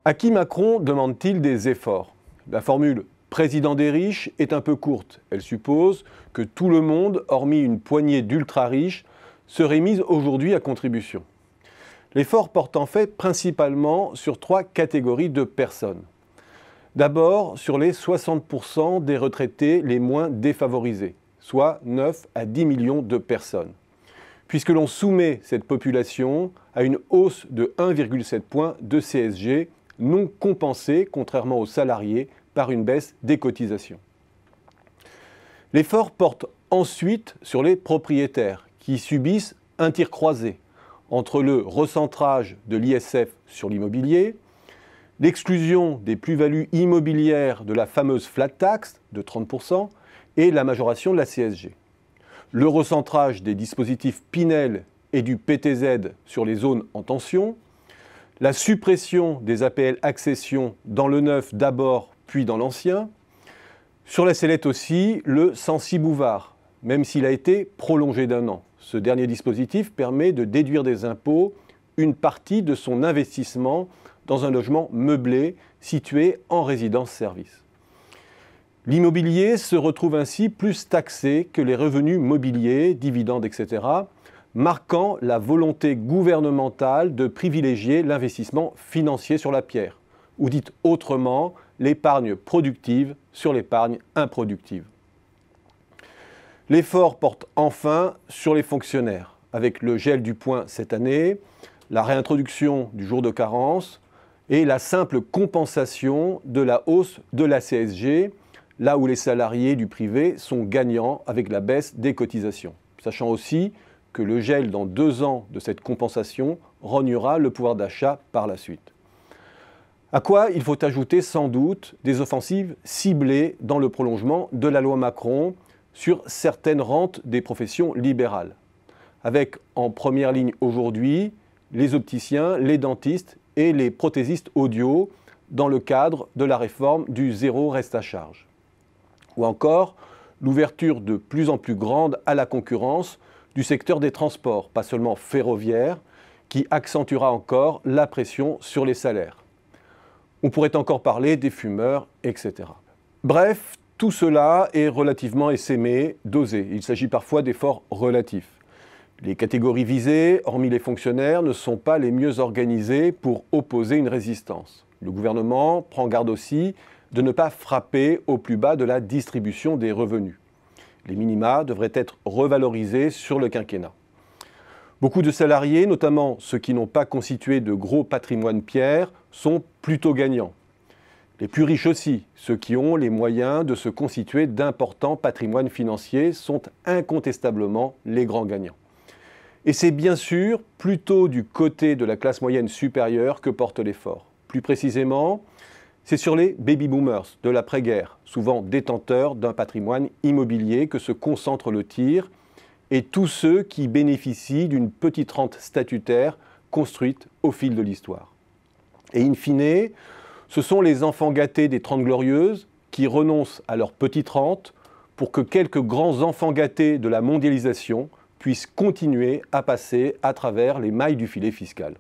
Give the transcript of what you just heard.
À qui Macron demande-t-il des efforts? La formule « président des riches » est un peu courte. Elle suppose que tout le monde, hormis une poignée d'ultra-riches, serait mis aujourd'hui à contribution. L'effort porte en fait principalement sur trois catégories de personnes. D'abord, sur les 60% des retraités les moins défavorisés, soit 9 à 10 millions de personnes, puisque l'on soumet cette population à une hausse de 1,7 point de CSG non compensée, contrairement aux salariés, par une baisse des cotisations. L'effort porte ensuite sur les propriétaires, qui subissent un tir croisé entre le recentrage de l'ISF sur l'immobilier, l'exclusion des plus-values immobilières de la fameuse flat tax de 30% et la majoration de la CSG. Le recentrage des dispositifs Pinel et du PTZ sur les zones en tension, la suppression des APL accession dans le neuf d'abord puis dans l'ancien, sur la sellette aussi le Censi-Bouvard, même s'il a été prolongé d'1 an. Ce dernier dispositif permet de déduire des impôts une partie de son investissement dans un logement meublé situé en résidence-service. L'immobilier se retrouve ainsi plus taxé que les revenus mobiliers, dividendes, etc., marquant la volonté gouvernementale de privilégier l'investissement financier sur la pierre, ou dit autrement, l'épargne productive sur l'épargne improductive. L'effort porte enfin sur les fonctionnaires, avec le gel du point cette année, la réintroduction du jour de carence et la simple compensation de la hausse de la CSG, là où les salariés du privé sont gagnants avec la baisse des cotisations. Sachant aussi que le gel dans 2 ans de cette compensation rognera le pouvoir d'achat par la suite. À quoi il faut ajouter sans doute des offensives ciblées dans le prolongement de la loi Macron sur certaines rentes des professions libérales, avec en première ligne aujourd'hui les opticiens, les dentistes et les prothésistes audio dans le cadre de la réforme du zéro reste à charge. Ou encore l'ouverture de plus en plus grande à la concurrence du secteur des transports, pas seulement ferroviaire, qui accentuera encore la pression sur les salaires. On pourrait encore parler des fumeurs, etc. Bref, tout cela est relativement essaimé, dosé. Il s'agit parfois d'efforts relatifs. Les catégories visées, hormis les fonctionnaires, ne sont pas les mieux organisées pour opposer une résistance. Le gouvernement prend garde aussi de ne pas frapper au plus bas de la distribution des revenus. Les minima devraient être revalorisés sur le quinquennat. Beaucoup de salariés, notamment ceux qui n'ont pas constitué de gros patrimoine pierre, sont plutôt gagnants. Les plus riches aussi, ceux qui ont les moyens de se constituer d'importants patrimoines financiers, sont incontestablement les grands gagnants. Et c'est bien sûr plutôt du côté de la classe moyenne supérieure que porte l'effort. Plus précisément, c'est sur les baby-boomers de l'après-guerre, souvent détenteurs d'un patrimoine immobilier, que se concentre le tir, et tous ceux qui bénéficient d'une petite rente statutaire construite au fil de l'histoire. Et in fine, ce sont les enfants gâtés des 30 Glorieuses qui renoncent à leur petite rente pour que quelques grands enfants gâtés de la mondialisation puissent continuer à passer à travers les mailles du filet fiscal.